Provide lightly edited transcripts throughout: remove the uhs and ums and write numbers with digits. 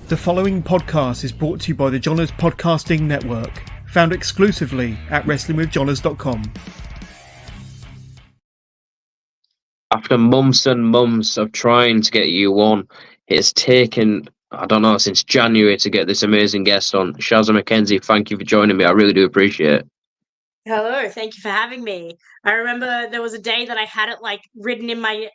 The following podcast is brought to you by the Johners Podcasting Network, found exclusively at WrestlingWithJohners.com. After months and months of trying to get you on, it's taken, I don't know, since January to get this amazing guest on. Shazza McKenzie, thank you for joining me. I really do appreciate it. Hello, thank you for having me. I remember there was a day that I had it written in my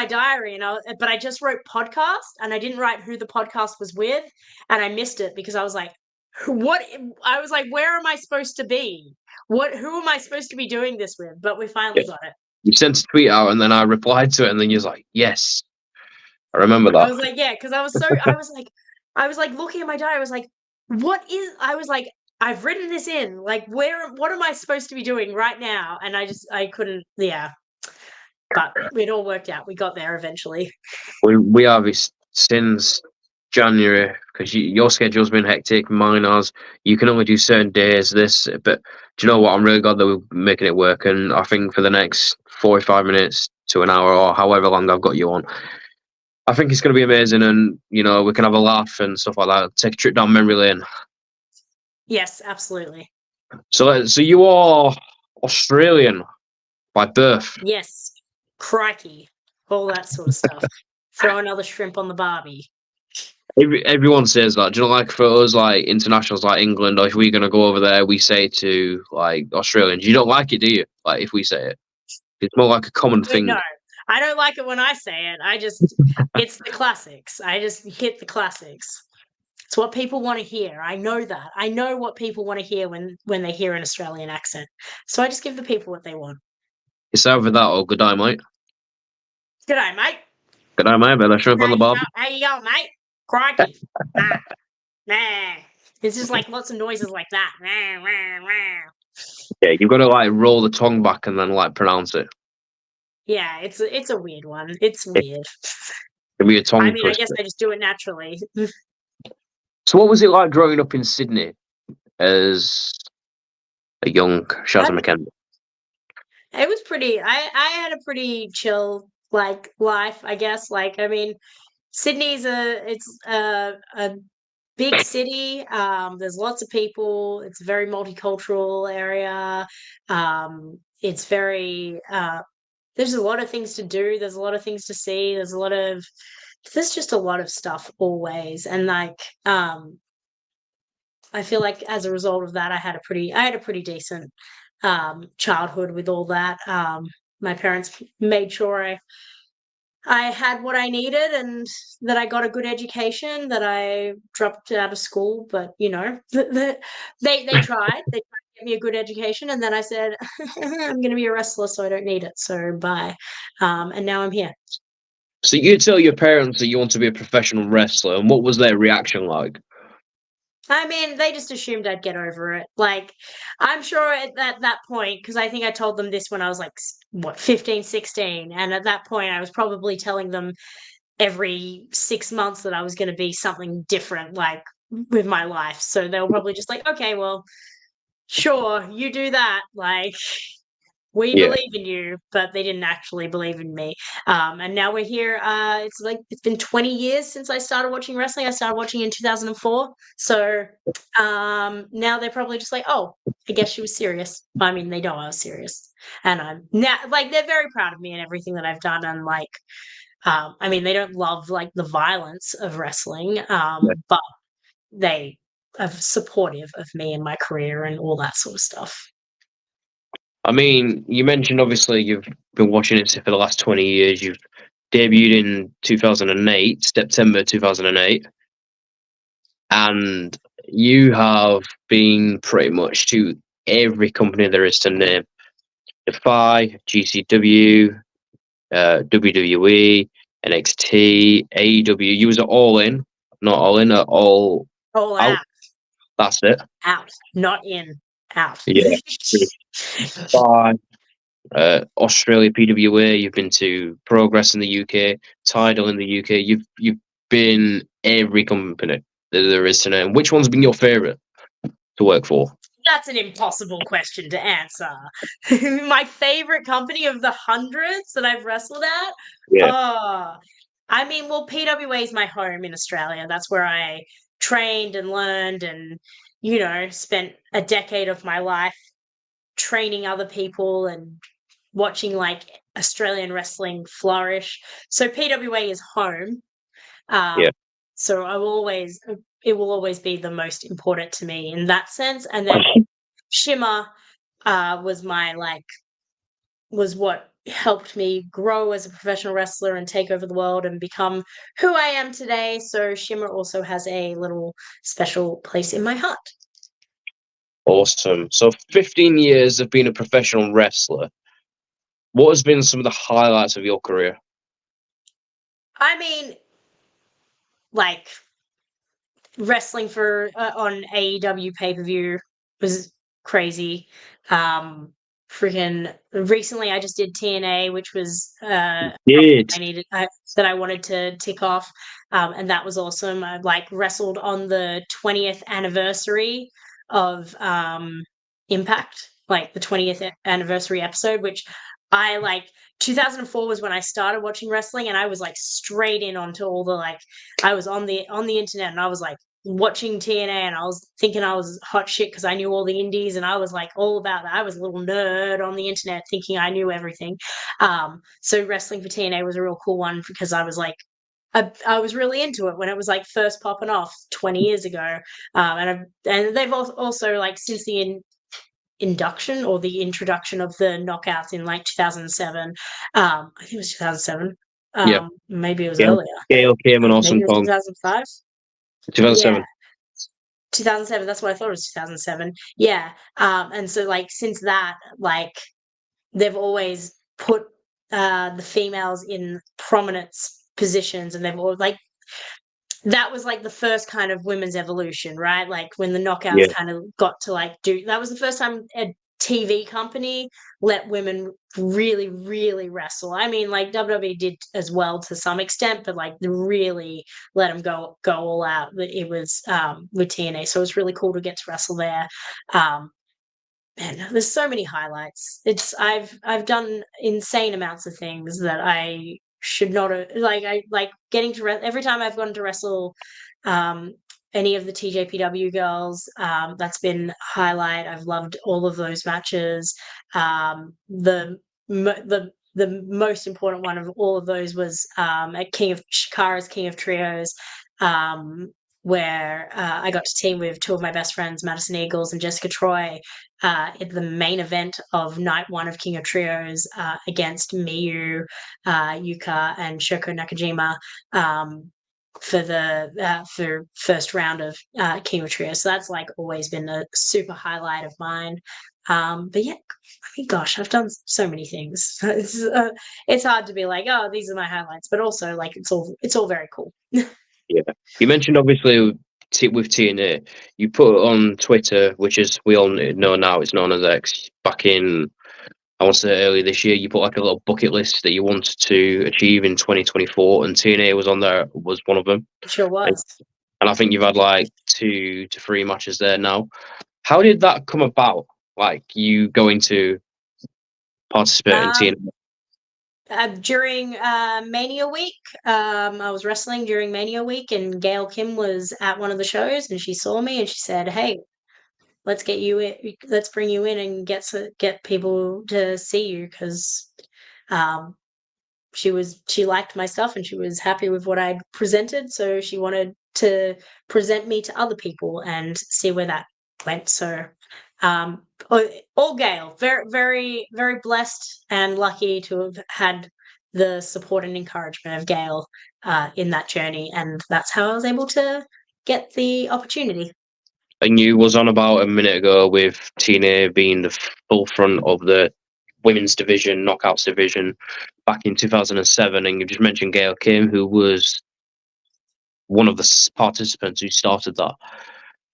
diary, but I just wrote podcast and I didn't write who the podcast was with, and I missed it because I was like, what? I was like, where am I supposed to be? Who am I supposed to be doing this with? But we finally got it. You sent a tweet out and then I replied to it, and then you was like, yes. I remember that. I was like, yeah, because I was looking at my diary. I was like, I've written this in. Like, what am I supposed to be doing right now? And I couldn't, yeah. But it all worked out. We got there eventually. We have since January, because your schedule's been hectic, mine has. You can only do certain days, but do you know what? I'm really glad that we're making it work. And I think for the next 45 minutes to an hour or however long I've got you on, I think it's going to be amazing. And, you know, we can have a laugh and stuff like that. Take a trip down memory lane. Yes, absolutely. So you are Australian by birth. Yes. Crikey. All that sort of stuff. Throw another shrimp on the barbie. Everyone says that. Do you know, like for us, like internationals like England, or if we're going to go over there, we say to like Australians, you don't like it, do you? Like if we say it. It's more like a common thing. No, I don't like it when I say it. It's the classics. I just hit the classics. It's what people want to hear. I know that. I know what people want to hear when they hear an Australian accent. So I just give the people what they want. It's either that or good day, mate. G'day, mate. Good day, mate. Better shrimp on the bob. How you going, mate? Crikey. Nah. It's just like lots of noises like that. Yeah, you've got to like roll the tongue back and then like pronounce it. Yeah, it's a weird one. It's weird. It'll be a tongue I twister. guess I just do it naturally. So what was it like growing up in Sydney as a young Shazza McKenzie? It was pretty. I had a pretty chill life, I guess. Sydney's a big city. There's lots of people. It's a very multicultural area. It's very there's a lot of things to do. There's a lot of things to see. There's just a lot of stuff always. And I feel like as a result of that, I had a pretty decent childhood with all that. My parents made sure I had what I needed and that I got a good education, that I dropped out of school, but you know, they tried. They tried to get me a good education, and then I said, I'm going to be a wrestler, so I don't need it. So bye. And now I'm here. So you tell your parents that you want to be a professional wrestler, and what was their reaction like? I mean, they just assumed I'd get over it. Like, I'm sure at that point, because I think I told them this when I was 15, 16. And at that point, I was probably telling them every 6 months that I was going to be something different, with my life. So they were probably just like, okay, well, sure, you do that. We believe in you, but they didn't actually believe in me. And now we're here. It's been 20 years since I started watching wrestling. I started watching in 2004. So now they're probably just like, oh, I guess she was serious. I mean, they know I was serious. And I'm now they're very proud of me and everything that I've done. And I mean, they don't love the violence of wrestling, but they are supportive of me and my career and all that sort of stuff. I mean, you mentioned obviously you've been watching it for the last 20 years. You've debuted in 2008, September 2008, and you have been pretty much to every company there is to name. Defy, GCW, WWE, NXT, AEW. You was all in, not all in, all out. That's it. Out, not in. Out. Yeah. Australia, PWA. You've been to Progress in the UK, Tidal in the UK. You've been every company that there is to name. Which one's been your favourite to work for? That's an impossible question to answer. My favorite company of the hundreds that I've wrestled at? Yeah. I mean, well, PWA is my home in Australia. That's where I trained and learned and, spent a decade of my life training other people and watching like Australian wrestling flourish. So PWA is home. Yeah. So it will always be the most important to me in that sense. And then Shimmer was was what helped me grow as a professional wrestler and take over the world and become who I am today. So Shimmer also has a little special place in my heart. Awesome. So 15 years of being a professional wrestler. What has been some of the highlights of your career? I mean, like wrestling for on AEW pay-per-view was crazy. Freaking recently I just did TNA, which was Did that I wanted to tick off, and that was awesome. I like wrestled on the 20th anniversary of Impact, like the 20th anniversary episode, which I like. 2004 was when I started watching wrestling, and I was like straight in onto all the like. I was on the internet, and I was like watching TNA, and I was thinking I was hot shit because I knew all the indies, and I was like all about that. I was a little nerd on the internet thinking I knew everything. So wrestling for TNA was a real cool one because I was like, I was really into it when it was like first popping off 20 years ago. And they've also like since the induction or the introduction of the knockouts in like 2007. I think it was 2007. yeah. Maybe it was Gail, earlier. Gail Kim and Maybe Awesome it was Kong. 2005. Yeah, 2007. 2007. That's what I thought it was 2007. Yeah. And so like since that, like they've always put the females in prominent positions, and they've all like that was like the first kind of women's evolution, right? Like when the knockouts Yeah. kind of got to like do that was the first time a TV company let women really, really wrestle. I mean, like WWE did as well to some extent, but like they really let them go all out. It was with TNA, so it was really cool to get to wrestle there. Um, Man, there's so many highlights. I've done insane amounts of things that I should not have I like getting to every time I've gone to wrestle um any of the TJPW girls, that's been a highlight. I've loved all of those matches. The most important one of all of those was at King of Shikara's King of Trios, where I got to team with two of my best friends, Madison Eagles and Jessica Troy, in the main event of night one of King of Trios, against Miyu, Yuka, and Shoko Nakajima, for first round of King of Trios. So that's like always been a super highlight of mine. But yeah, I mean, gosh, I've done so many things. It's hard to be like, oh, these are my highlights, but also like it's all very cool. Yeah. You mentioned obviously with TNA, you put it on Twitter, which is we all know now it's known as X. Back in I want to say earlier this year, you put like a little bucket list that you wanted to achieve in 2024, and TNA was on there, was one of them. It sure And, was. and I think you've had like 2 to 3 matches there now. How did that come about? Like you going to participate in Um, TNA? During Mania Week, I was wrestling during Mania Week, and Gail Kim was at one of the shows, and she saw me, and she said, "Hey, let's get you in. Let's bring you in and get people to see you," because um, she liked my stuff and she was happy with what I'd presented, so she wanted to present me to other people and see where that went. So all Gail, very, very, very blessed and lucky to have had the support and encouragement of Gail in that journey, and that's how I was able to get the opportunity. And you was on about a minute ago with TNA being the full front of the women's division, knockouts division, back in 2007, and you just mentioned Gail Kim, who was one of the participants who started that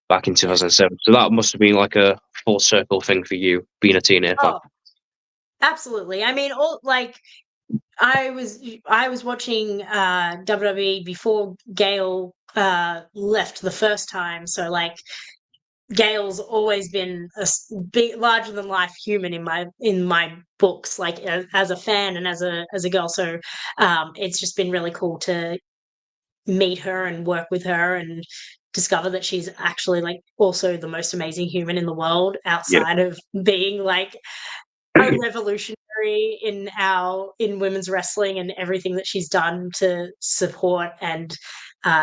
back in 2007. So that must have been like a full circle thing for you, being a TNA fan. Oh, absolutely. I mean, all like I was watching WWE before Gail left the first time, so like Gail's always been a big, larger than life human in my books, like as a fan and as a girl. So it's just been really cool to meet her and work with her and discover that she's actually like also the most amazing human in the world Yeah. outside of being like a revolutionary in women's wrestling and everything that she's done to support and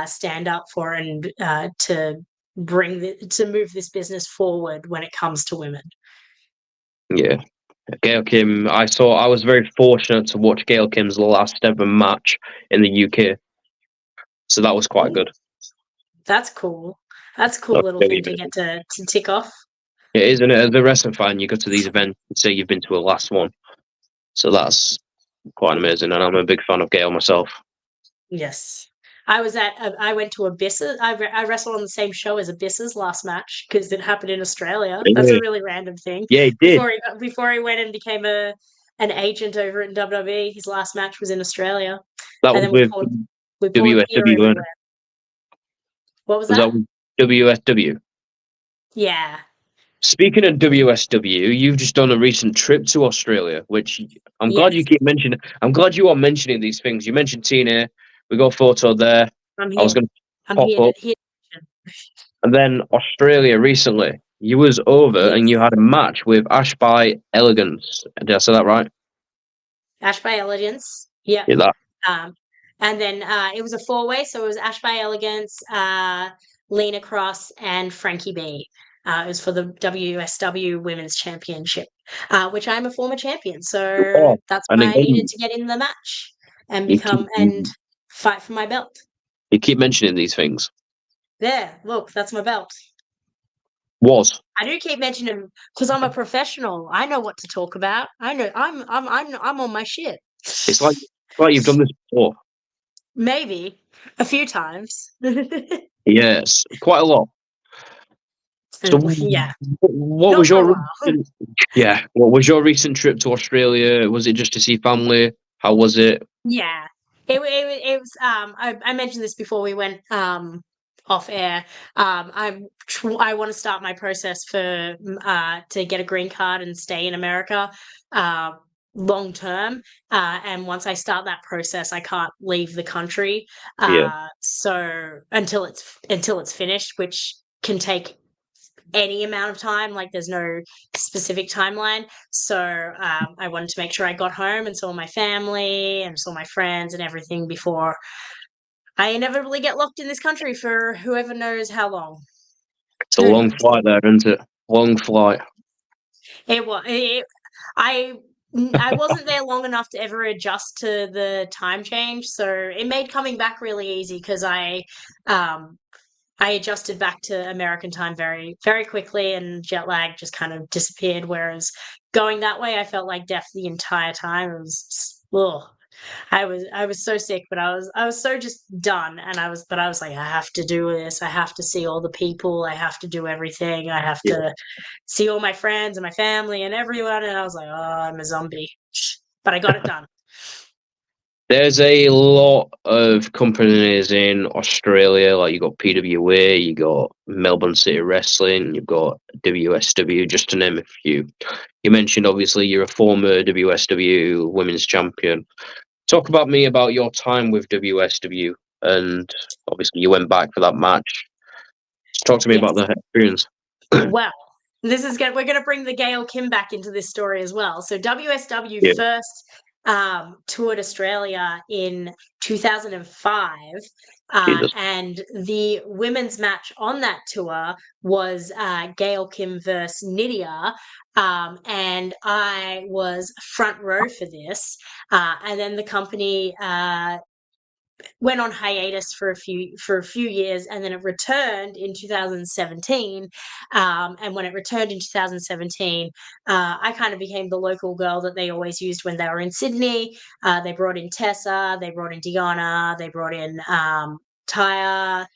stand up for and to to move this business forward when it comes to women. Yeah. Gail Kim, I was very fortunate to watch Gail Kim's last ever match in the UK. So that was quite good. That's cool. That's a cool That's little really thing to good. get to tick off. It is, isn't it? As a wrestling fan, you go to these events and say you've been to a last one. So that's quite amazing. And I'm a big fan of Gail myself. Yes. I went to Abysses. I wrestled on the same show as Abysses last match because it happened in Australia. That's a really random thing. Yeah, he did. Before he went and became an agent over in WWE, his last match was in Australia. That And was then with we poured beer WSW, everywhere. What was was that? that with WSW? Yeah. Speaking of WSW, you've just done a recent trip to Australia, which I'm glad you Yes. keep mentioning. I'm glad you are mentioning these things. You mentioned TNA. We got a photo there. I'm I was here. going to I'm pop here up. to And then Australia recently. You was over and Yes. you had a match with Ash by Elegance. Did I say that right? Ash by Elegance. Yeah. Yeah, that. And then it was a four-way, so it was Ash by Elegance, Lena Cross, and Frankie B. It was for the WSW Women's Championship, which I'm a former champion. So Oh, that's and why I needed again, to get in the match and you keep fight for my belt. mentioning these things. There, look, that's my belt. Was. I do keep mentioning them because I'm a professional. I know what to talk about. I know I'm on my shit. It's like you've done this before. Maybe a few times. Yes, quite a lot. So, Yeah, what not was for a your while. what was your recent trip to Australia? Was it just to see family? How was it? Yeah, it was. I mentioned this before we went off air. I want to start my process for to get a green card and stay in America long term. And once I start that process, I can't leave the country. Yeah, So until it's finished, which can take any amount of time, like there's no specific timeline. So I wanted to make sure I got home and saw my family and saw my friends and everything before I inevitably get locked in this country for whoever knows how long. it's a long flight there, isn't it? Long flight. It was. I wasn't there long enough to ever adjust to the time change, so it made coming back really easy because I adjusted back to American time very, very quickly, and jet lag just kind of disappeared. Whereas going that way, I felt like death the entire time. It was, ugh. I was so sick, but I was so just done, and I was like, I have to do this. I have to see all the people. I have to do everything. I have Yeah. to see all my friends and my family and everyone. And I was like, oh, I'm a zombie, but I got it done. There's a lot of companies in Australia, like you got PWA, you got Melbourne City Wrestling, you've got WSW, just to name a few. You mentioned obviously you're a former WSW Women's Champion. Talk about your time with WSW, and obviously you went back for that match. Talk to me about Yes. that experience. Well, this is good. We're going to bring the Gail Kim back into this story as well. So WSW Yeah, first toured Australia in 2005, Jesus. and the women's match on that tour was Gail Kim versus Nydia, and I was front row for this. And then the company went on hiatus for a few years, and then it returned in 2017. And when it returned in 2017, I kind of became the local girl that they always used when they were in Sydney. They brought in Tessa, they brought in Diana, they brought in Taya.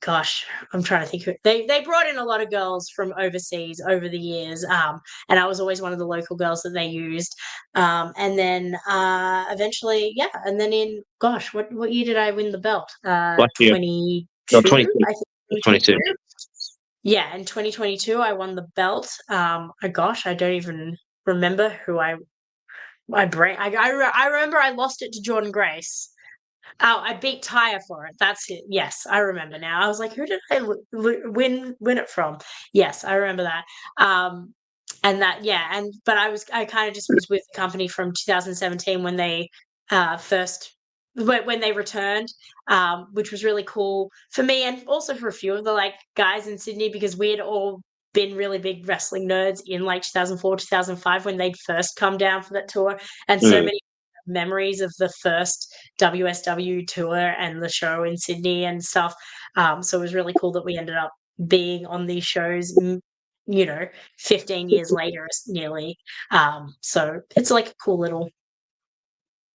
Gosh, I'm trying to think. They brought in a lot of girls from overseas over the years, and I was always one of the local girls that they used. And then eventually, yeah. And then in gosh, what year did I win the belt? Last year. 22, No, 22. I think 22. 2022. Yeah, in 2022, I won the belt. Gosh, I don't even remember who I remember I lost it to Jordan Grace. Oh, I beat Tyre for it. That's it. Yes, I remember now. I was like, who did I win it from? Yes, I remember that. And that, yeah, but I kind of just was with the company from 2017 when they first when they returned, which was really cool for me and also for a few of the like guys in Sydney because we had all been really big wrestling nerds in like 2004 2005 when they'd first come down for that tour, and so Mm. many memories of the first WSW tour and the show in Sydney and stuff. So it was really cool that we ended up being on these shows, 15 years later, nearly. So it's like a cool little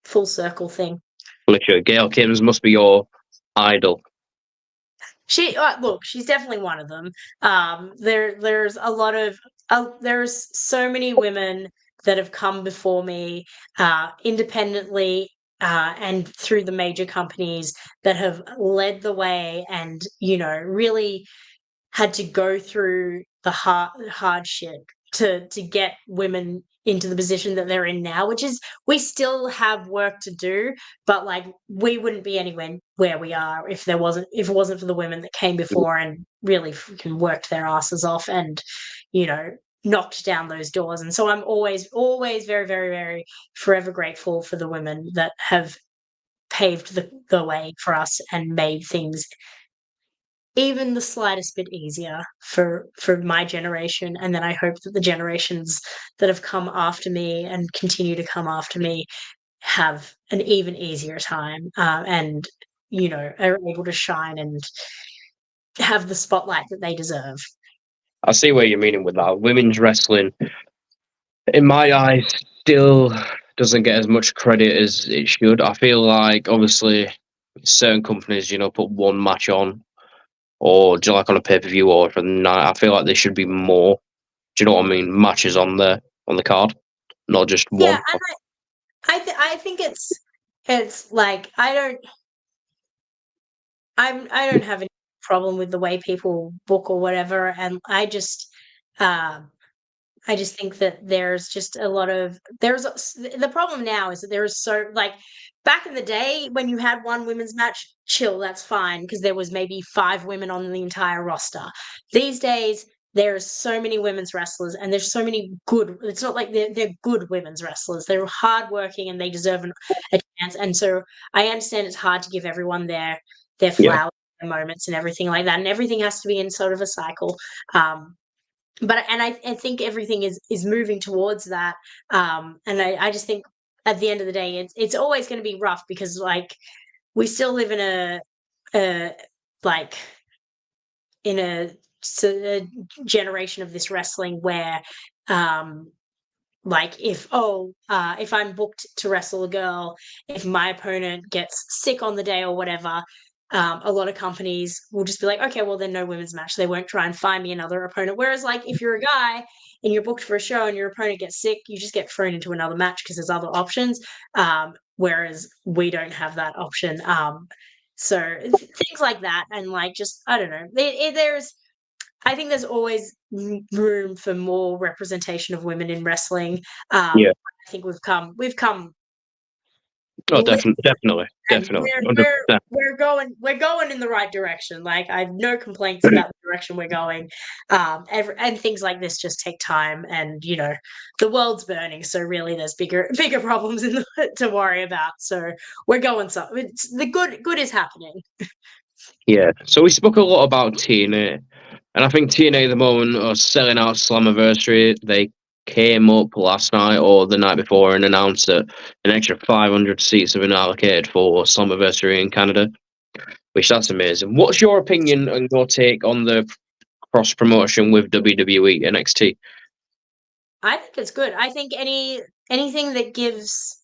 full circle thing. Literally, Gail Kim's must be your idol. Look, she's definitely one of them. There's a lot of there's so many women that have come before me, independently, and through the major companies that have led the way, and really had to go through the hardship to get women into the position that they're in now, which is we still have work to do, but like we wouldn't be anywhere where we are if it wasn't for the women that came before and really freaking worked their asses off and you know knocked down those doors. And so I'm always very, very, very forever grateful for the women that have paved the way for us and made things even the slightest bit easier for my generation, and then I hope that the generations that have come after me and continue to come after me have an even easier time, and are able to shine and have the spotlight that they deserve. I see where you're meaning with that. Women's wrestling, in my eyes, still doesn't get as much credit as it should. I feel like obviously certain companies, put one match on, or do you like on a pay per view or for the night. I feel like there should be more. Do you know what I mean? Matches on the card, not just Yeah, one. and I think it's like I don't have any problem with the way people book or whatever, and um I just think that there's just a lot of the problem now is that there is so like back in the day when you had one women's match, chill, that's fine because there was maybe 5 women on the entire roster. These days there's so many women's wrestlers and there's so many good. It's not like they're good women's wrestlers. They're hardworking and they deserve a chance. And so I understand it's hard to give everyone their Yeah, flowers, their moments, and everything like that. And everything has to be in sort of a cycle. But I think everything is moving towards that, and I just think at the end of the day, it's always going to be rough because like we still live in a like in a generation of this wrestling where um like if I'm booked to wrestle a girl, if my opponent gets sick on the day or whatever, a lot of companies will just be like, okay, well then no women's match. They won't try and find me another opponent. Whereas like if you're a guy and you're booked for a show and your opponent gets sick, you just get thrown into another match because there's other options. Whereas we don't have that option. So things like that, and like just I don't know. There's I think there's always room for more representation of women in wrestling. yeah. I think we've come Oh, li- and definitely, 100%. we're going in the right direction. Like I have no complaints about the direction we're going. And things like this just take time, and the world's burning, so really there's bigger problems to worry about. So we're going. So it's the good is happening. Yeah. So we spoke a lot about TNA, and I think TNA at the moment are selling out Slammiversary. They came up last night or the night before and announced that an extra 500 seats have been allocated for Slammiversary in Canada, which that's amazing. What's your opinion and your take on the cross promotion with WWE NXT? I think it's good. I think anything that gives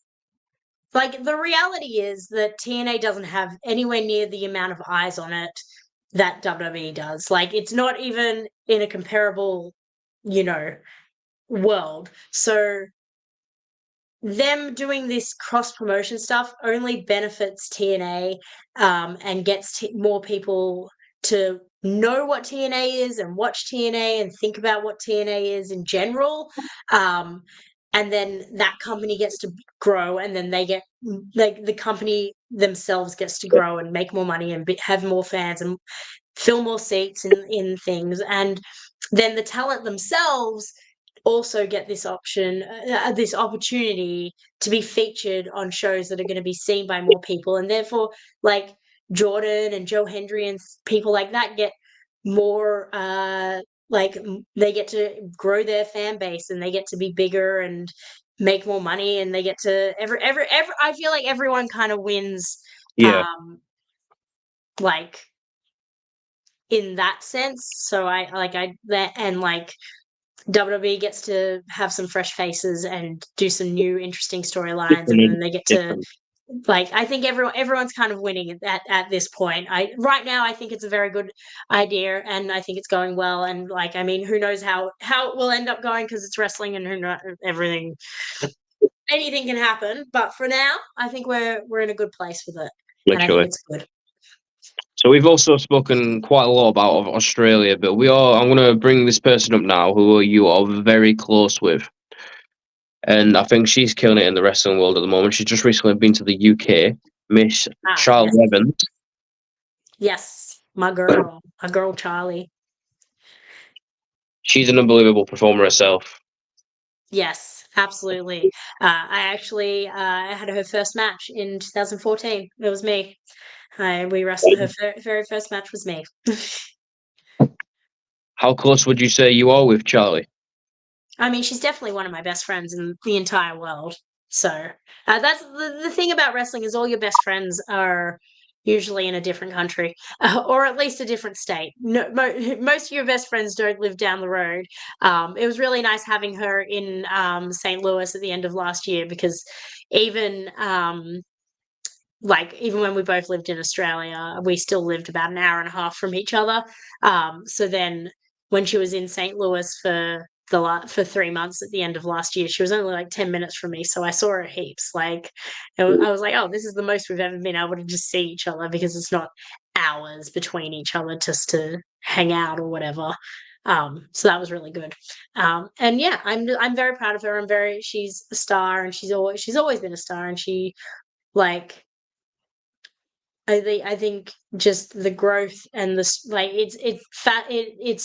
like the reality is that TNA doesn't have anywhere near the amount of eyes on it that WWE does. Like it's not even in a comparable, you know, world. So them doing this cross promotion stuff only benefits TNA, and gets more people to know what TNA is and watch TNA and think about what TNA is in general. And then that company gets to grow, and then they get like the company themselves gets to grow and make more money and have more fans and fill more seats in things. And then the talent themselves also get this this opportunity to be featured on shows that are going to be seen by more people, and therefore, like Jordan and Joe Hendry and people like that get more. They get to grow their fan base, and they get to be bigger and make more money, and they get to every. I feel like everyone kind of wins. Yeah, Like in that sense. So like WWE gets to have some fresh faces and do some new interesting storylines, and then they get to different. like I think everyone's kind of winning at this point. Right now I think it's a very good idea, and I think it's going well. And like I mean, who knows how it will end up going, because it's wrestling, and who knows, anything can happen. But for now, I think we're in a good place with it, and I think Literally. it's good. So we've also spoken quite a lot about Australia, but I'm going to bring this person up now who you are very close with. And I think she's killing it in the wrestling world at the moment. She's just recently been to the UK, Miss Charli Yes, Evans. yes, my girl Charli. She's an unbelievable performer herself. Yes, absolutely. I actually had her first match in 2014. It was me. We wrestled her very first match was me. How close would you say you are with Charli? I mean, she's definitely one of my best friends in the entire world. So that's the thing about wrestling, is all your best friends are usually in a different country, or at least a different state. No, most of your best friends don't live down the road. It was really nice having her in St. Louis at the end of last year, because even even when we both lived in Australia, we still lived about an hour and a half from each other. So then when she was in St. Louis for 3 months at the end of last year, she was only like 10 minutes from me. So I saw her heaps. I was like, oh, this is the most we've ever been able to just see each other, because it's not hours between each other just to hang out or whatever. So that was really good. And yeah, I'm very proud of her. She's a star, and she's always been a star, and she like I think just the growth and it's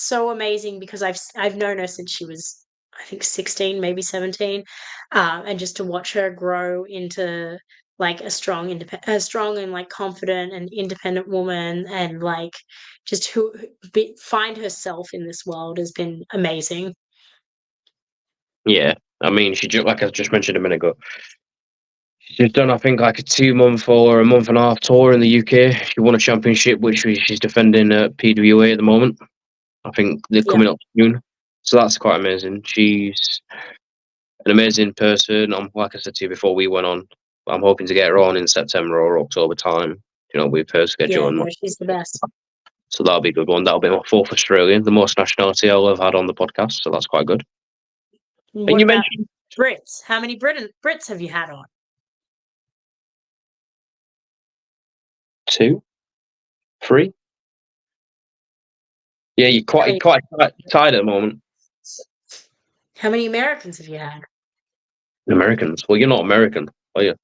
so amazing, because I've known her since she was, I think, 16, maybe 17, and just to watch her grow into like a strong and like confident and independent woman, and like just find herself in this world has been amazing. Yeah, I mean, like I just mentioned a minute ago, she's done, I think, like a 2 month or a month and a half tour in the UK. She won a championship, which she's defending at PWA at the moment. I think they're Yeah, coming up soon. So that's quite amazing. She's an amazing person. Like I said to you before we went on, I'm hoping to get her on in September or October time, with her schedule. yeah, And no, she's the best. so that'll be a good one. That'll be my fourth Australian, the most nationality I'll have had on the podcast. So that's quite good. And What you about mentioned Brits? How many Brits have you had on? 2, 3. Yeah, you're How quite many, quite tired at the moment. how many Americans have you had? Americans. Well, you're not American, are you?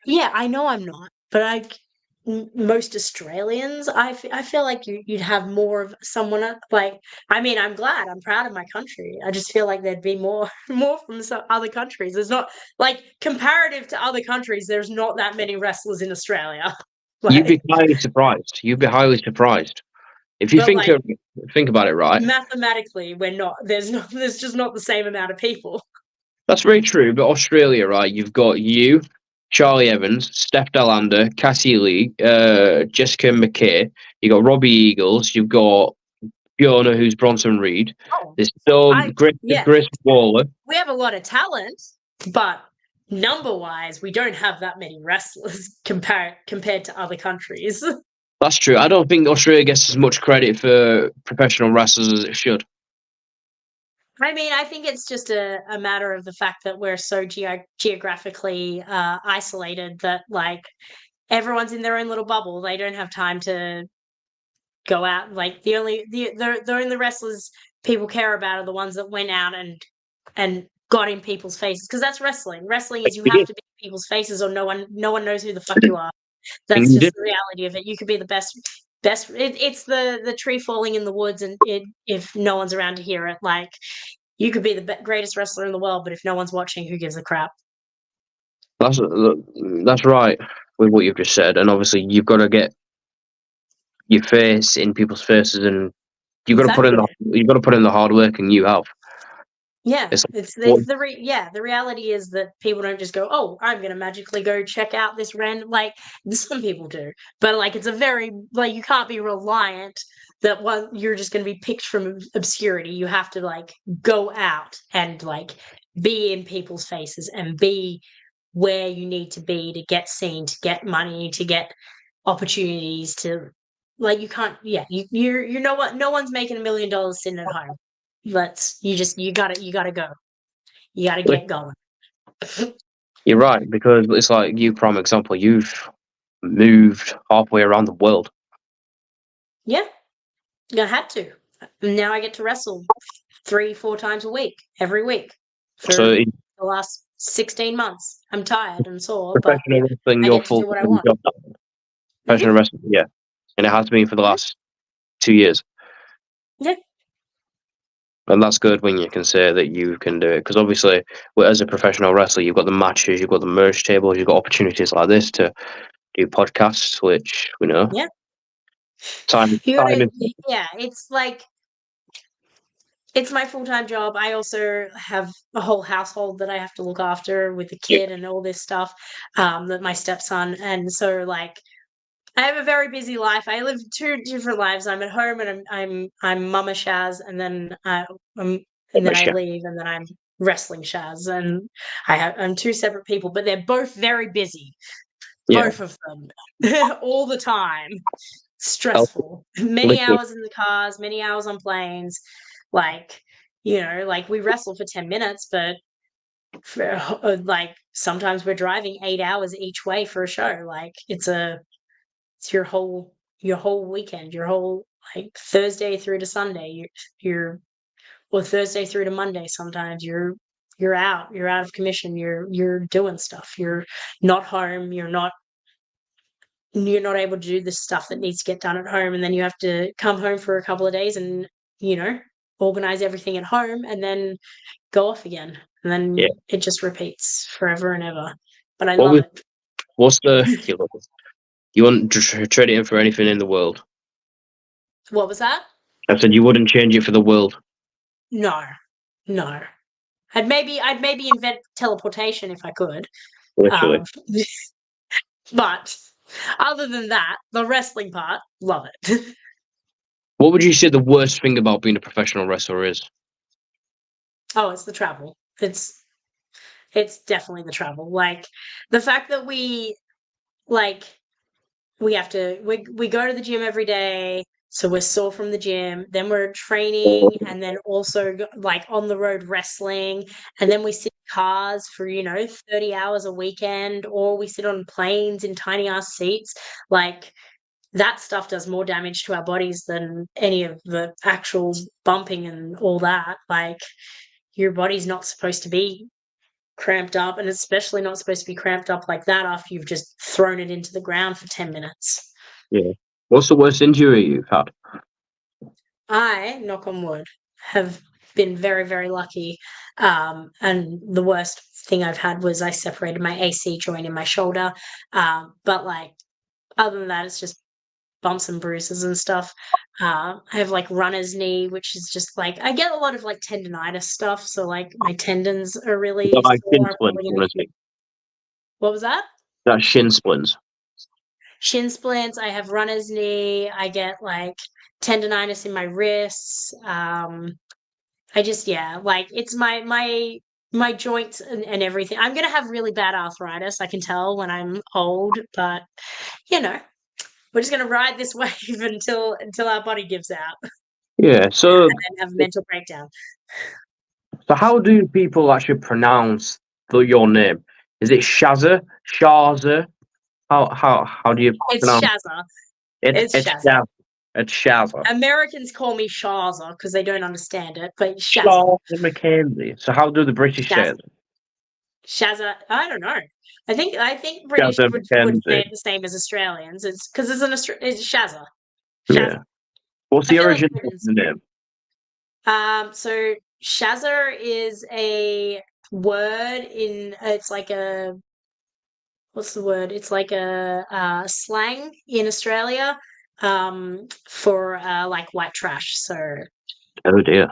Yeah, I know I'm not, but most Australians, I feel like you'd have more of someone like. I mean, I'm glad, I'm proud of my country. I just feel like there'd be more more from some other countries. There's not like comparative to other countries. There's not that many wrestlers in Australia. You'd be Like, highly surprised. You'd be highly surprised if you but like think about it. Right? mathematically, we're not. There's just not the same amount of people. That's very true. But Australia, right? You've got you, Charlie Evans, Steph Delander, Cassie Lee, Jessica McKay. You got Robbie Eagles. You've got Fiona, who's Bronson Reed. Oh, There's still I yeah. Grace Waller. We have a lot of talent, but number wise, we don't have that many wrestlers compared to other countries. That's true. I don't think Australia gets as much credit for professional wrestlers as it should. I mean, I think it's just a matter of the fact that we're so geographically isolated that like everyone's in their own little bubble. They don't have time to go out. Like the only wrestlers people care about are the ones that went out and got in people's faces, because that's wrestling. Wrestling is you You have did, to be in people's faces, or no one knows who the fuck you are. and That's you just did. the reality of it. You could be the best. It's the tree falling in the woods, and if no one's around to hear it, like you could be the greatest wrestler in the world, but if no one's watching, who gives a crap? That's right with what you've just said, and obviously you've got to get your face in people's faces, and you've got to put in Exactly. the hard work, and you have. Yeah, It's it's what the reality is that people don't just go, oh, I'm gonna magically go check out this random, like some people do, but like it's a very, like, you can't be reliant that one you're just gonna be picked from obscurity. You have to like go out and like be in people's faces and be where you need to be to get seen, to get money, to get opportunities, to like you can't, yeah, you know what, no one's making $1 million sitting at home. You gotta go. You gotta get going. you're right, because it's like you, prime example, you've moved halfway around the world. Yeah, I had to. Now I get to wrestle 3-4 times a week, every week So for in the last 16 months. I'm tired and sore, but professional wrestling, I your get to full do what I time want. job. Mhm, Professional wrestling, yeah, and it has been for the mhm. last 2 years. Yeah, And that's good when you can say that you can do it, because obviously, as a professional wrestler, you've got the matches, you've got the merch tables, you've got opportunities like this to do podcasts, which yeah. You time gotta, is yeah. It's like it's my full-time job. I also have a whole household that I have to look after with a yeah, kid and all this stuff. That my stepson, and so like I have a very busy life. I live two different lives. I'm at home and I'm Mama Shaz, and then I'm and then I yeah, leave, and then I'm wrestling Shaz, and I'm two separate people, but they're both very busy, yeah. both of them, all the time. Oh, Stressful. Many literally, hours in the cars, many hours on planes. Like like we wrestle for 10 minutes, but for, like sometimes we're driving 8 hours each way for a show. Like it's your whole weekend, your whole like Thursday through to Sunday. You're or Thursday through to Monday. Sometimes you're out of commission. You're doing stuff. You're not home. You're not able to do the stuff that needs to get done at home, and then you have to come home for a couple of days and you know organize everything at home, and then go off again, and yeah. then it just repeats forever and ever. But I What love was it. what's the you wouldn't trade it in for anything in the world? What was that? I said you wouldn't change it for the world, No, no. I'd maybe invent teleportation if I could. literally. Um, but other than that, the wrestling part, love it. What would you say the worst thing about being a professional wrestler is? Oh, it's the travel. It's definitely the travel. Like the fact that like we have to we go to the gym every day, so we're sore from the gym, then we're training, and then also like on the road wrestling, and then we sit in cars for 30 hours a weekend, or we sit on planes in tiny ass seats. Like that stuff does more damage to our bodies than any of the actual bumping and all that. Like your body's not supposed to be cramped up, and especially not supposed to be cramped up like that after you've just thrown it into the ground for 10 minutes. Yeah. What's the worst injury you've had? I, knock on wood, have been very, very lucky. And the worst thing I've had was I separated my AC joint in my shoulder. But like, other than that, it's just bumps and bruises and stuff. I have like runner's knee, which is just like I get a lot of like tendonitis stuff. So like my tendons are really Like shin sore. I'm splints, probably gonna honestly. What was that? That's shin splints. Shin splints. I have runner's knee. I get like tendonitis in my wrists. I just like it's my joints and everything. I'm gonna have really bad arthritis. I can tell when I'm old, but you know, we're just gonna ride this wave until our body gives out and Yeah. then have a mental breakdown. So how do people actually pronounce your name? Is it Shazza? Shazza? How do you It's pronounce Shazza. it? It's It's Shazza. Shaz. It's Shazza. Americans call me Shazza because they don't understand it, but Shazza. Shazza McKenzie. So how do the British say it? Shazza. I don't know. I think British Shazza would say McKenzie. it the same as Australians. It's because it's Shazza. Yeah. What's I the feel like origin of Britons. the name? So Shazza is a word in. It's like a what's the word? It's like a slang in Australia for like white trash. So Oh dear.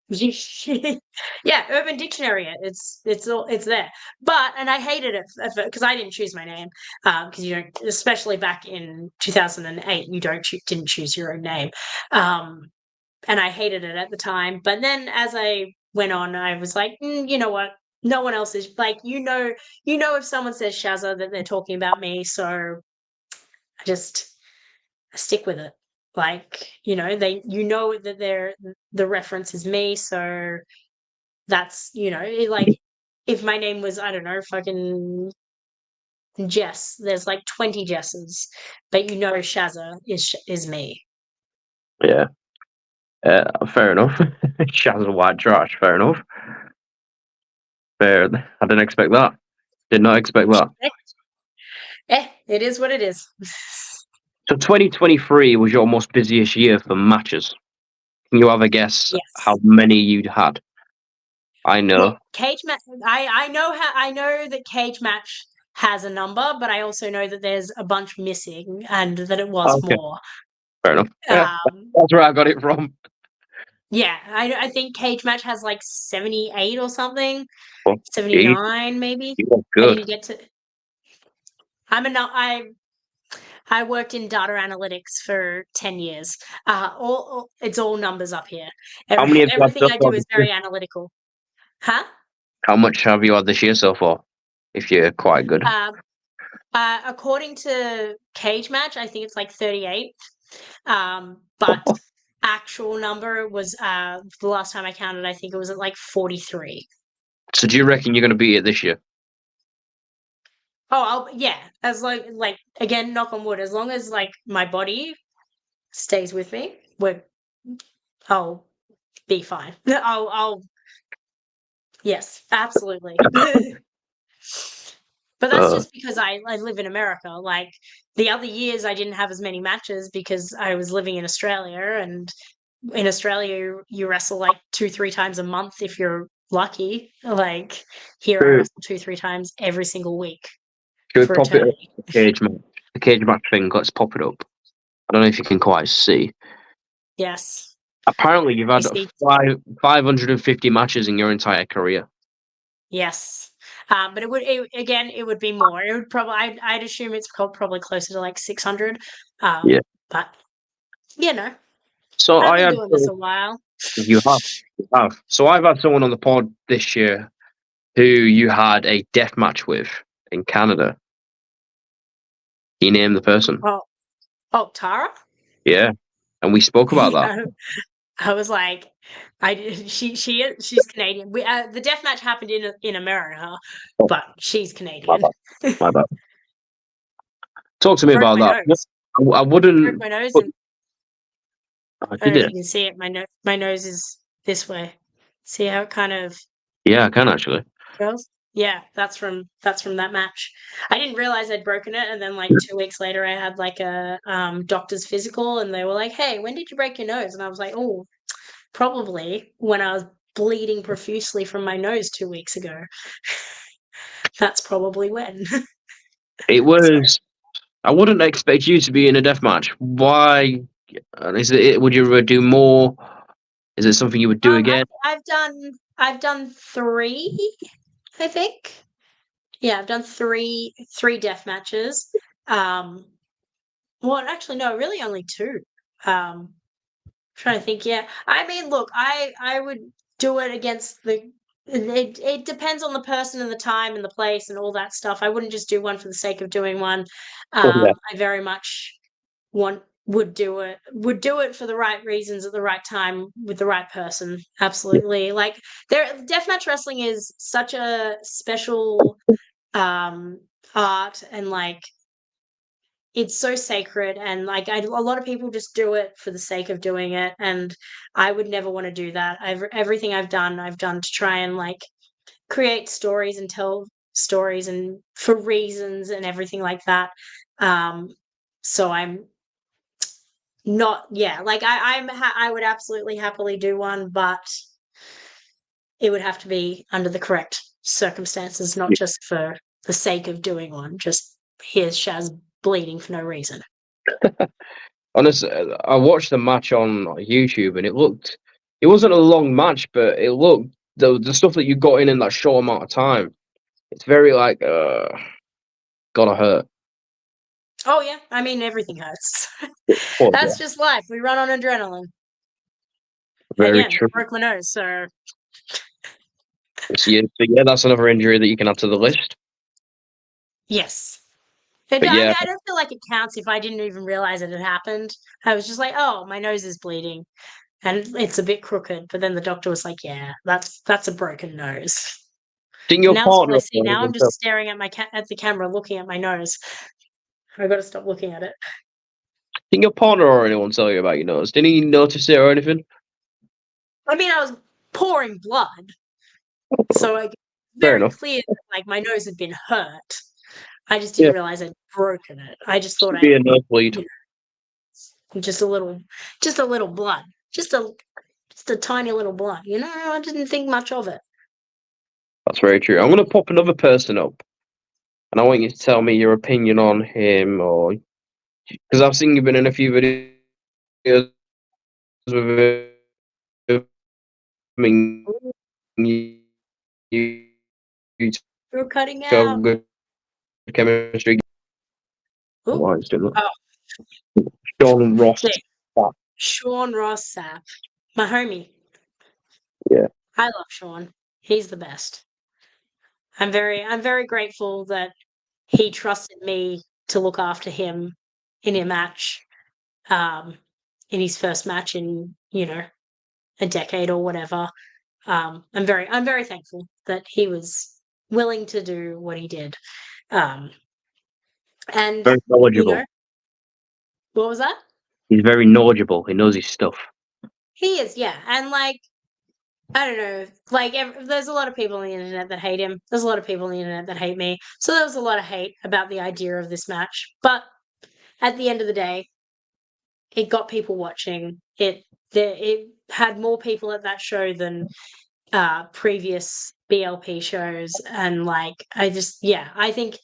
yeah, Urban Dictionary. It's there. But and I hated it because I didn't choose my name because you don't, especially back in 2008, you didn't choose your own name. And I hated it at the time. But then as I went on, I was like, you know what? No one else is like, if someone says Shazza that they're talking about me. So I stick with it. Like, that the reference is me. So that's, like if my name was, I don't know, fucking Jess, there's like 20 Jesses, but Shazza is me. Yeah. Fair enough. Shazza white trash. Fair enough. Fair. I didn't expect that. Did not expect that. It is what it is. So 2023 was your most busiest year for matches. Can you have a guess Yes. how many you'd had? I know. Look, cage match. I know that cage match has a number, but I also know that there's a bunch missing and that it was Okay. more. Fair enough. Yeah, that's where I got it from. Yeah, I think cage match has like 78 or something, Oh, 79 maybe. you were I good. didn't get to. I worked in data analytics for 10 years. It's all numbers up here. How many have you had Everything so I far do is this year? very analytical. Huh? How much have you had this year so far? If you're quite good. According to Cage Match, I think it's like 38. But actual number was the last time I counted, I think it was at like 43. So do you reckon you're going to beat it this year? Oh, yeah. As like again, knock on wood. As long as like my body stays with me, I'll be fine. I'll yes, absolutely. But that's just because I live in America. Like the other years, I didn't have as many matches because I was living in Australia, and in Australia, you wrestle like 2-3 times a month if you're lucky. Like here, I wrestle 2-3 times every single week Should we for pop it up? eternity. The cage match thing, let's pop it up. I don't know if you can quite see. Yes. Apparently, you've had see? 550 matches in your entire career. Yes. But it would be more. It would probably, I'd assume it's probably closer to like 600. Yeah. But So I've I been had doing this a while. you have. So I've had someone on the pod this year who you had a death match with in Canada. Can you name the person? Oh, Tara? Yeah. And we spoke about that. Yeah. I was like, she's Canadian. The death match happened in America, but she's Canadian. My bad. Talk to me Broke about my that. nose. I Broke wouldn't. my nose, But, and I don't did know if it? you can see it. My nose is this way. See how it kind of Yeah, I can actually. goes? Yeah, that's from that match. I didn't realize I'd broken it, and then like 2 weeks later, I had like a doctor's physical, and they were like, "Hey, when did you break your nose?" And I was like, "Oh, probably when I was bleeding profusely from my nose 2 weeks ago." That's probably when. It was. I wouldn't expect you to be in a death match. Why? Is it? Would you do more? Is it something you would do again? I've done 3, I think. Yeah, I've done three death matches. Well, actually, no, really only 2. Trying to think. Yeah, I mean, look, I would do it against the. It depends on the person and the time and the place and all that stuff. I wouldn't just do one for the sake of doing one. Yeah. I very much would do it for the right reasons at the right time with the right person. Absolutely. Like deathmatch wrestling is such a special art, and like it's so sacred, and like a lot of people just do it for the sake of doing it, and I would never want to do that. Everything I've done to try and like create stories and tell stories and for reasons and everything like that. So I'm not, yeah, like I would absolutely happily do one, but it would have to be under the correct circumstances, not just for the sake of doing one. Just here's Shaz bleeding for no reason. Honestly, I watched the match on YouTube, and it wasn't a long match, but it looked the stuff that you got in that short amount of time. It's very like gotta hurt. Oh yeah, I mean everything hurts. Oh, That's just life. We run on adrenaline. very Again, true. broke my nose, so So yeah, that's another injury that you can add to the list. yes. But yeah, I don't feel like it counts if I didn't even realize it had happened. I was just like, oh, my nose is bleeding and it's a bit crooked. But then the doctor was like, yeah, that's a broken nose. didn't And your now that's all partner I see. or Now I'm anyone just staring at at the camera, looking at my nose. I've got to stop looking at it. didn't your partner or anyone tell you about your nose? Didn't he notice it or anything? I mean, I was pouring blood, so like Fair very enough. clear that like my nose had been hurt. I just Yeah, didn't realize I'd broken it. I just thought should be a nosebleed. you know, just a little blood, just a tiny little blood. You know, I didn't think much of it. That's very true. I'm gonna pop another person up, and I want you to tell me your opinion on him, or because I've seen you've been in a few videos with him. You, you, you You're cutting show out. good chemistry. Ooh. Why is doing Oh, that? Sean Ross. there. Sean Ross Sapp, my homie. Yeah, I love Sean. He's the best. I'm very grateful that he trusted me to look after him in a match, um, in his first match in, you know, a decade or whatever. I'm very thankful that he was willing to do what he did. Um, and very you know, knowledgeable. what was that? He's very knowledgeable. He knows his stuff. He is, yeah. And like, I don't know, like there's a lot of people on the internet that hate him. There's a lot of people on the internet that hate me. So there was a lot of hate about the idea of this match. But at the end of the day, it got people watching. It had more people at that show than previous BLP shows, and like I think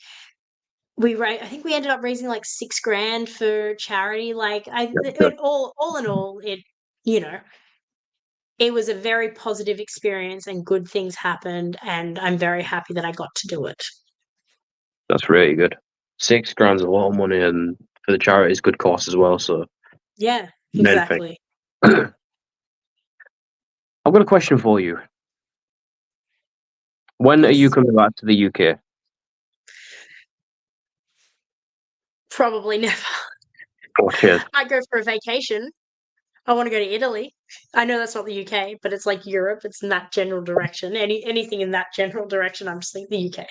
I think we ended up raising like $6,000 for charity. Like Good. all in all, you know it was a very positive experience and good things happened, and I'm very happy that I got to do it. That's really good. £6,000's a lot of money, and for the charity, it's good cause as well. So, Yeah, main thing. exactly. I've got a question for you. When are you Yes. coming back to the UK? Probably never. Oh, cheers. I go for a vacation. I want to go to Italy. I know that's not the UK, but it's like Europe. It's in that general direction. Anything in that general direction, I'm just like the UK.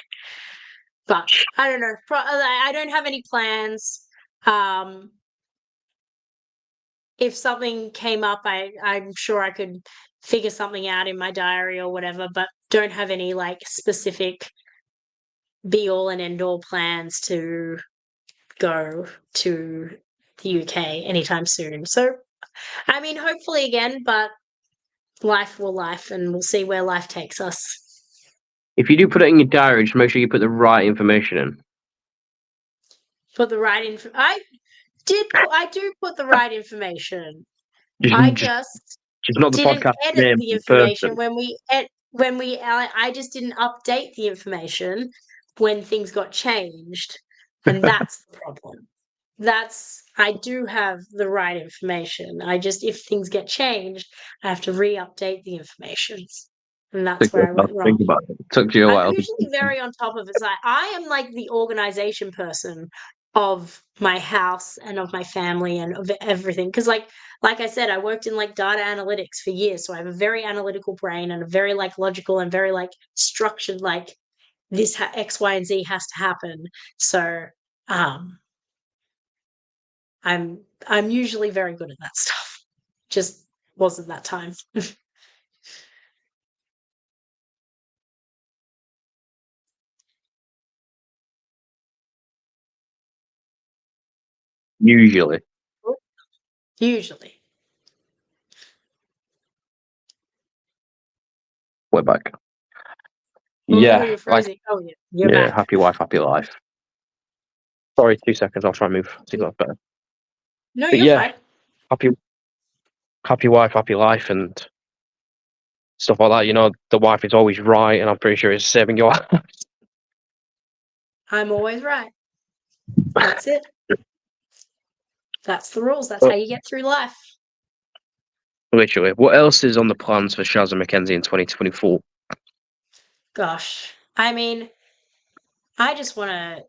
But I don't know. I don't have any plans. Um, if something came up, I'm sure I could figure something out in my diary or whatever. But don't have any like specific be all and end all plans to go to the UK anytime soon. So I mean, hopefully again, but life will life, and we'll see where life takes us. If you do put it in your diary, just make sure you put the right information in. Put the right info. I do put the right information. Just, I just, just just not the didn't podcast edit name the of the information person. I just didn't update the information when things got changed, and that's the problem. I do have the right information. I just, if things get changed, I have to re-update the information, and that's where I went wrong. Think about it. It took you a I'm while. usually very on top of it. So I am like the organization person of my house and of my family and of everything. Because like I said, I worked in like data analytics for years, so I have a very analytical brain and a very like logical and very like structured. Like this X, Y, and Z has to happen. So I'm usually very good at that stuff. Just wasn't that time. Usually. Usually. We're back. Oh, Yeah, you're freezing. Oh, yeah, you're yeah, back. happy wife, happy life. Sorry, 2 seconds. I'll try and move. See if that's better. No, But you're yeah, fine. happy wife, happy life, and stuff like that. You know, the wife is always right, and I'm pretty sure it's saving your life. I'm always right. That's it. That's the rules. That's how you get through life. Literally. What else is on the plans for Shazza McKenzie in 2024? Gosh, I mean, I just want to.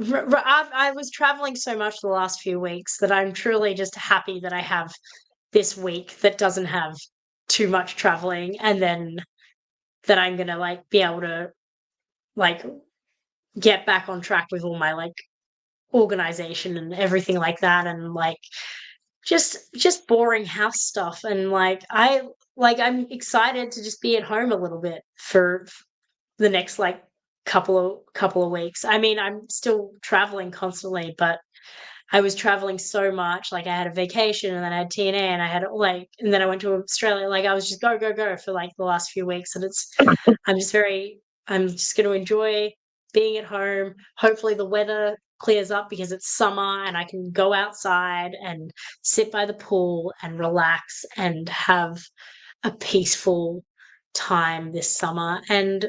I was traveling so much the last few weeks that I'm truly just happy that I have this week that doesn't have too much traveling, and then that I'm gonna like be able to like get back on track with all my like organization and everything like that, and like just boring house stuff, and I'm excited to just be at home a little bit for the next like couple of weeks. I mean, I'm still traveling constantly, but I was traveling so much. Like I had a vacation and then I had TNA and I had and then I went to Australia. Like I was just go, go, go for like the last few weeks. And I'm just I'm just going to enjoy being at home. Hopefully the weather clears up because it's summer and I can go outside and sit by the pool and relax and have a peaceful time this summer and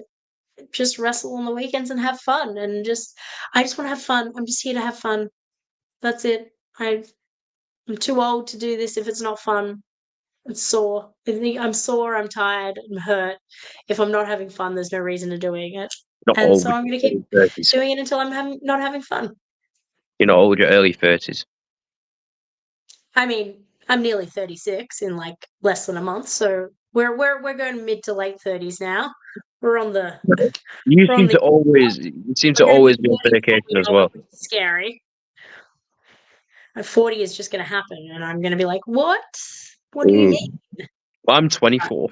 just wrestle on the weekends and have fun I just want to have fun. I'm just here to have fun. That's it. I'm too old to do this if it's not fun. It's sore. I'm sore, I'm tired, I'm hurt. If I'm not having fun, there's no reason to doing it. Not And old, so I'm going to keep early 30s. doing it until not having fun. You're not old, you're early 30s. I mean, I'm nearly 36 in like less than a month, so we're going mid to late 30s now. We're on the You we're on seem the to always, you seem we're to going to be always be on 40 before vacation we as know it, well. which is scary. 40 is just going to happen, and I'm going to be like, "What? What do you Mm. mean? I'm 24.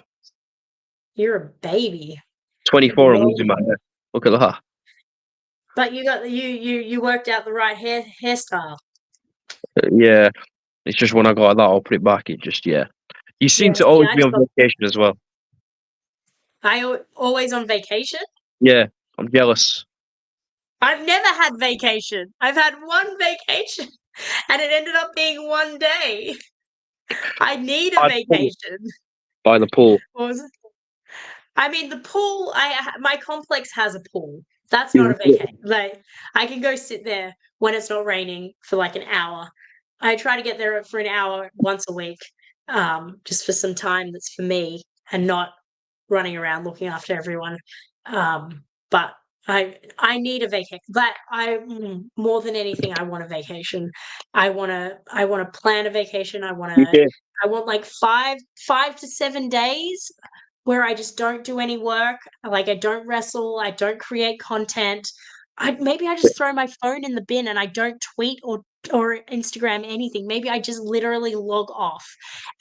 You're a baby." 24 and losing Well, my hair. Look at that. but you worked out the right hairstyle. Yeah, it's just when I go like that, I'll put it back. It just, yeah. You seem Yeah, to see, always be on vacation as well. always on vacation. Yeah, I'm jealous. I've never had vacation. I've had one vacation, and it ended up being one day. I need a By the pool. vacation. By the pool. What was it? I mean, the pool. My complex has a pool. That's not a vacation. Like I can go sit there when it's not raining for like an hour. I try to get there for an hour once a week, just for some time that's for me and not running around looking after everyone. But I need a vacation. But more than anything, I want a vacation. I want to plan a vacation. Yeah. I want like 5 to 7 days where I just don't do any work. Like I don't wrestle, I don't create content. Maybe I just throw my phone in the bin and I don't tweet or Instagram anything. Maybe I just literally log off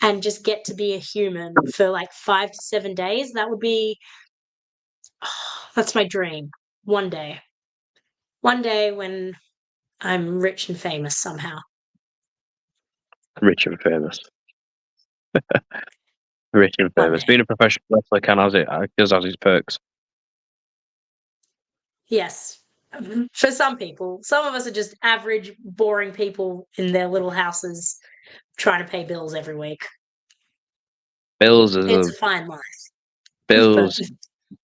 and just get to be a human for like 5 to 7 days. That would be that's my dream. One day. One day when I'm rich and famous somehow. Rich and famous. Rich and One famous. day. Being a professional wrestler does has its perks. Yes. For some people. Some of us are just average, boring people in their little houses trying to pay bills every week. Bills is It's a fine life. But bills.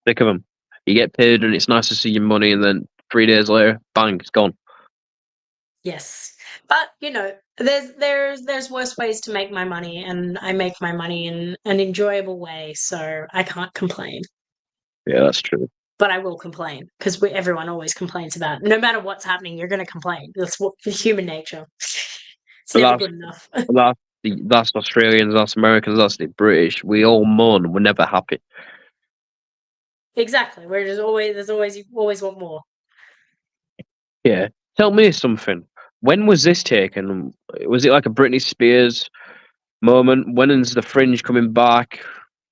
Thick of them. You get paid and it's nice to see your money, and then 3 days later, bang, it's gone. yes. But there's worse ways to make my money, and I make my money in an enjoyable way, so I can't complain. Yeah, that's true. But I will complain because everyone always complains about it. No matter what's happening, you're going to complain. That's human nature. It's But never good enough. that's Australians, that's Americans, that's the British. We all moan. We're never happy. Exactly. You always want more. Yeah. Tell me something. When was this taken? Was it like a Britney Spears moment? When is the Fringe coming back?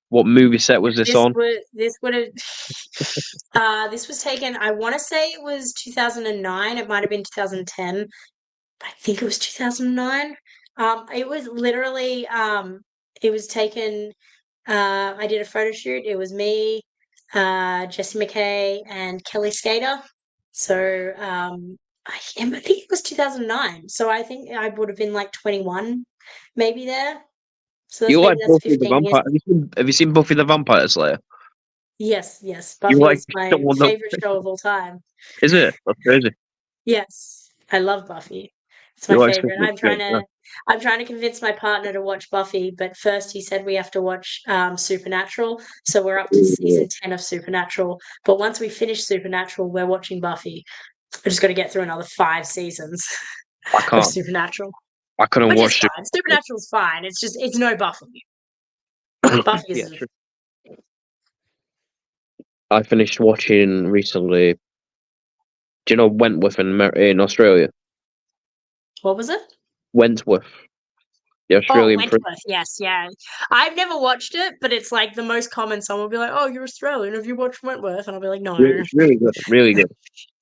What movie set was this on? This would have this was taken, I want to say it was 2009. It might have been 2010. I think it was 2009. It was literally it was taken. I did a photo shoot. It was me, Jesse McKay, and Kelly Skater. So I think it was 2009. So I think I would have been like 21, maybe there. So You like that's Buffy the 15 years. Vampire? Have you seen Buffy the Vampire Slayer? Yes, yes. You Buffy like is my someone that favorite show of all time. is it? That's crazy. Yes, I love Buffy. It's You my like favorite. someone that I'm trying to convince my partner to watch Buffy, but first he said we have to watch Supernatural. So we're up to season 10 of Supernatural. But once we finish Supernatural, we're watching Buffy. I just got to get through another 5 seasons I of can't. Supernatural, I couldn't which is watch fine. Supernatural's fine. It's no Buffy. it. Buffy Yeah, is true. I finished watching recently. Do you know Wentworth in Australia? what was it? Wentworth, the Oh, Australian prince. Wentworth. Yes, yeah. I've never watched it, but it's like the most common. Someone will be like, "Oh, you're Australian. Have you watched Wentworth?" And I'll be like, "No." It's really good. Really good.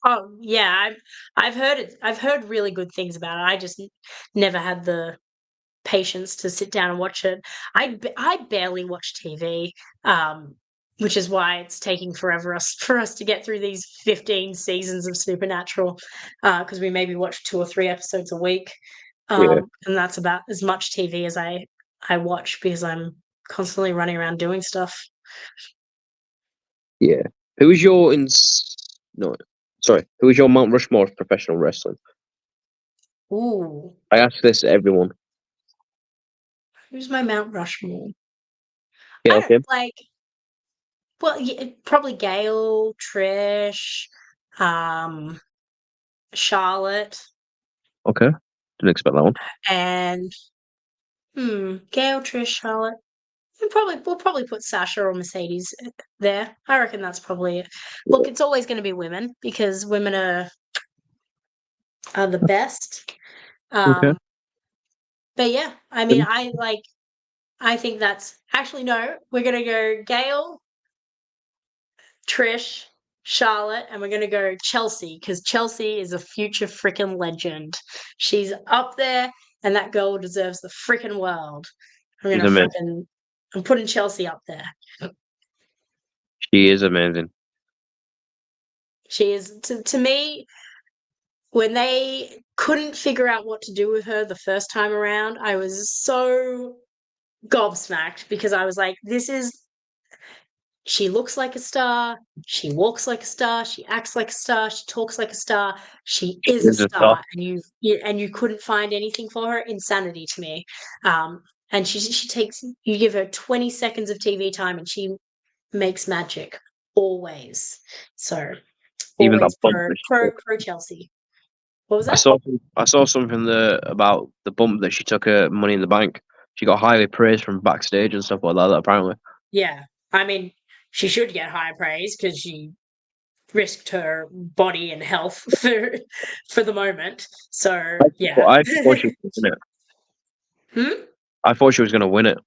Oh, yeah. I've heard it. I've heard really good things about it. I just never had the patience to sit down and watch it. I barely watch TV, which is why it's taking forever for us to get through these 15 seasons of Supernatural, because we maybe watch 2 or 3 episodes a week, Yeah, and that's about as much TV as I watch because I'm constantly running around doing stuff. yeah. Who is your no? Sorry, who is your Mount Rushmore of professional wrestling? Ooh, I ask this to everyone. who's my Mount Rushmore? I Gail don't Kim. like. Well, yeah, probably Gail, Trish, um, Charlotte, Okay, didn't expect that one. and Gail, Trish, Charlotte. We'll probably put Sasha or Mercedes there. I reckon that's probably it. Look, it's always going to be women because women are the best. Okay. But yeah, I mean, I think that's actually no. We're gonna go Gail, Trish, Charlotte, and we're gonna go Chelsea because Chelsea is a future freaking legend. She's up there, and that girl deserves the freaking world. She's amazing. I'm putting Chelsea up there. She is amazing. She is to me when they couldn't figure out what to do with her the first time around. I was so gobsmacked because I was like, this is she looks like a star, she walks like a star, she acts like a star, she talks like a star, she She is a is a star. star, and you couldn't find anything for her. Insanity to me. And she takes you give her 20 seconds of TV time and she makes magic always. So Even that always bump that she took. pro Chelsea. What was I that? saw I saw something about the bump that she took at Money in the Bank. She got highly praised from backstage and stuff like that. Apparently, Yeah, I mean, she should get high praise because she risked her body and health for the moment. So yeah. I thought she was going to win it. Hmm? I thought she was going to win it.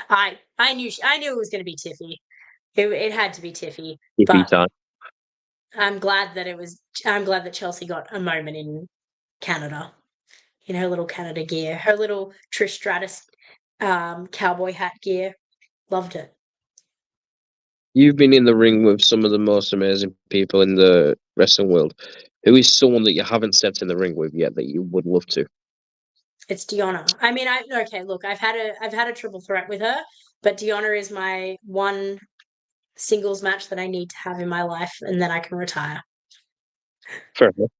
I knew it was going to be Tiffy. It had to be Tiffy, If but time. I'm glad that I'm glad that Chelsea got a moment in Canada in her little Canada gear, her little Trish Stratus cowboy hat gear. Loved it. You've been in the ring with some of the most amazing people in the wrestling world. Who is someone that you haven't stepped in the ring with yet that you would love to? It's Deonna. I mean, okay. Look, I've had a triple threat with her, but Deonna is my one singles match that I need to have in my life, and then I can retire. Fair enough.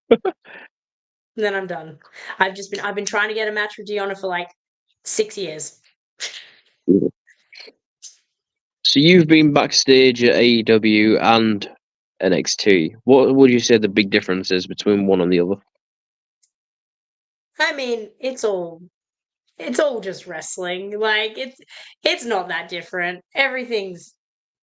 And then I'm done. I've been trying to get a match with Deonna for like 6 years. So you've been backstage at AEW and NXT. What would you say the big difference is between one and the other? I mean, it's all just wrestling. Like it's not that different. Everything's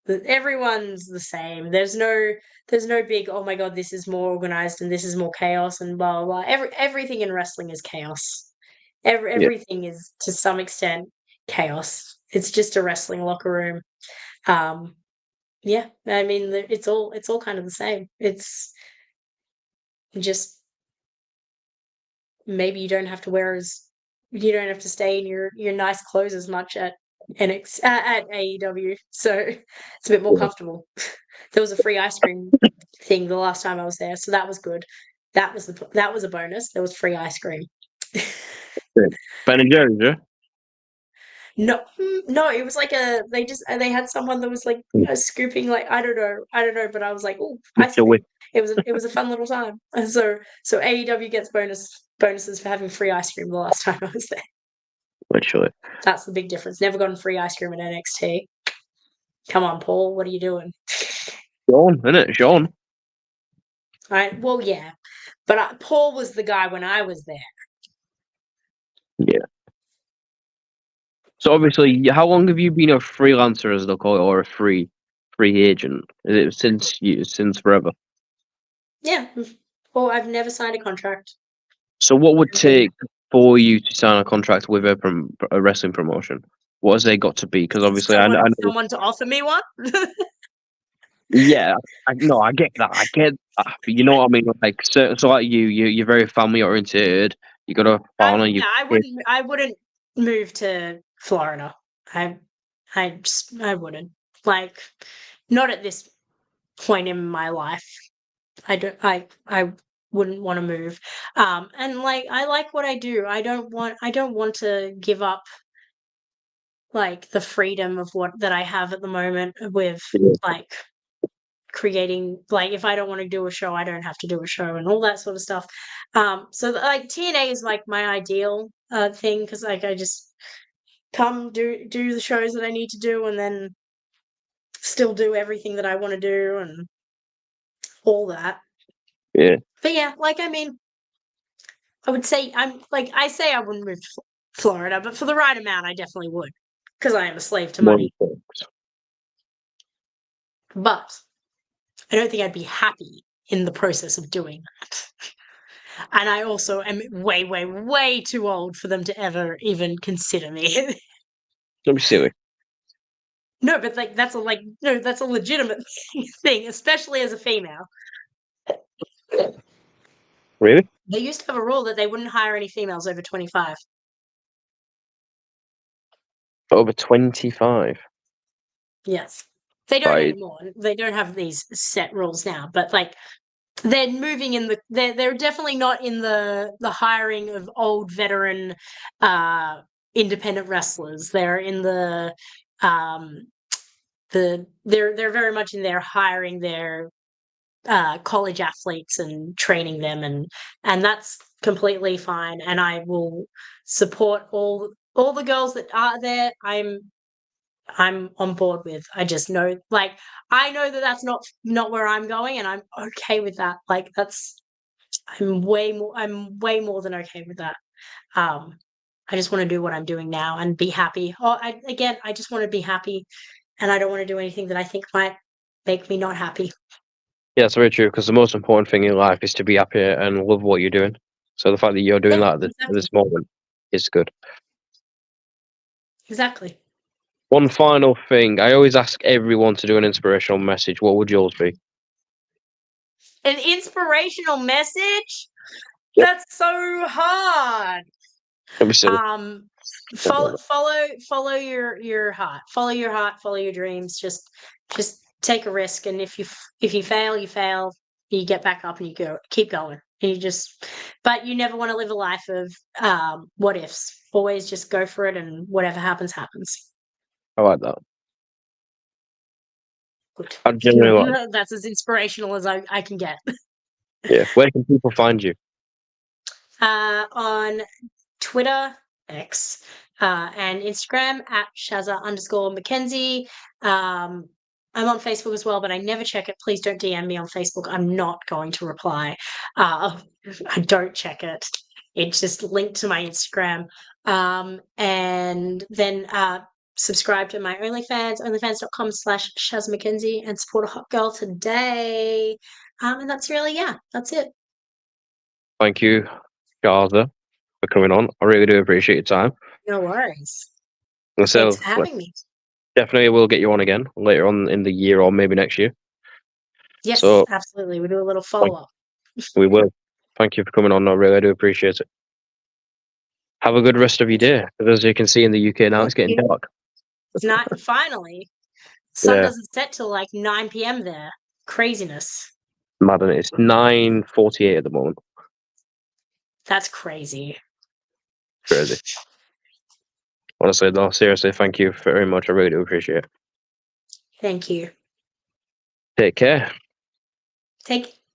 Everyone's the same. There's no big, oh my god, this is more organized and this is more chaos and blah blah blah. Everything in wrestling is chaos. Everything is to some extent chaos. It's just a wrestling locker room. Yeah, I mean it's all kind of the same. It's just maybe you don't have to stay in your nice clothes as much at at AEW, so it's a bit more comfortable. There was a free ice cream thing the last time I was there, so that was good. That was a bonus. There was free ice cream. Ben and Jerry's, yeah? No, no, it was like they had someone that was like scooping, like I don't know, but I was like, oh, ice cream. It was a fun little time. And so AEW gets bonuses for having free ice cream the last time I was there. Literally. That's the big difference. Never gotten free ice cream at NXT. Come on, Paul, what are you doing? Sean, isn't it? Sean. Right. Well, yeah, but Paul was the guy when I was there. Yeah. So obviously, how long have you been a freelancer, as they'll call it, or a free agent? Is it since forever? Yeah. Well, I've never signed a contract. So what would take for you to sign a contract with a wrestling promotion? What has they got to be? Because obviously, I know. Someone to offer me one. Yeah, I get that. I get that. But you know what I mean? Like, so like you're very family oriented. You got a partner. I wouldn't move to Florida. I wouldn't. Like, not at this point in my life. I wouldn't want to move. And like I like what I do. I don't want to give up like the freedom of what that I have at the moment with like creating, like if I don't want to do a show, I don't have to do a show and all that sort of stuff. So like TNA is like my ideal thing, because like I just come do the shows that I need to do and then still do everything that I want to do and all that. Yeah. But yeah, like I mean, I would say I say I wouldn't move to Florida, but for the right amount, I definitely would, because I am a slave to money. But I don't think I'd be happy in the process of doing that. And I also am way, way, way too old for them to ever even consider me. Don't be silly. No, but like that's a legitimate thing, especially as a female. Really? They used to have a rule that they wouldn't hire any females over 25. Over 25. Yes. They don't Right. anymore. They don't have these set rules now, but like they're moving in they're definitely not in the hiring of old veteran independent wrestlers. They're in they're very much in there hiring their college athletes and training them, and that's completely fine, and I will support all the girls that are there. I'm on board with. I just know, like, I know that that's not where I'm going, and I'm okay with that. Like, I'm way more than okay with that. I just want to do what I'm doing now and be happy. I just want to be happy, and I don't want to do anything that I think might make me not happy. Yeah, it's very true, because the most important thing in life is to be happy and love what you're doing. So the fact that you're doing that at this moment is good. Exactly. One final thing. I always ask everyone to do an inspirational message. What would yours be? An inspirational message? Yep. That's so hard. Follow your heart. Follow your heart, follow your dreams. Just take a risk, and if you fail, you fail. You get back up and you keep going. And but you never want to live a life of what ifs. Always just go for it, and whatever happens, happens. I like that. Good. I genuinely like. That's as inspirational as I can get. Yeah. Where can people find you? On Twitter, X, and Instagram at Shazza_McKenzie. I'm on Facebook as well, but I never check it. Please don't DM me on Facebook. I'm not going to reply. I don't check it. It's just linked to my Instagram. And then subscribe to my OnlyFans, onlyfans.com/Shazza McKenzie, and support a hot girl today. And that's really, that's it. Thank you, Shazza, for coming on. I really do appreciate your time. No worries. So, Thanks for having me. definitely we'll get you on again later on in the year or maybe next year. Yes, So, absolutely. We'll do a little follow-up. we will. Thank you for coming on. I really do appreciate it. Have a good rest of your day. As you can see in the UK now, it's getting dark. It's not, finally. Sun Yeah. doesn't set till like 9 p.m. there. Craziness. Mad, and it's 9:48 at the moment. That's crazy. Crazy. Honestly, though, seriously, thank you very much. I really do appreciate it. Thank you. Take care. Take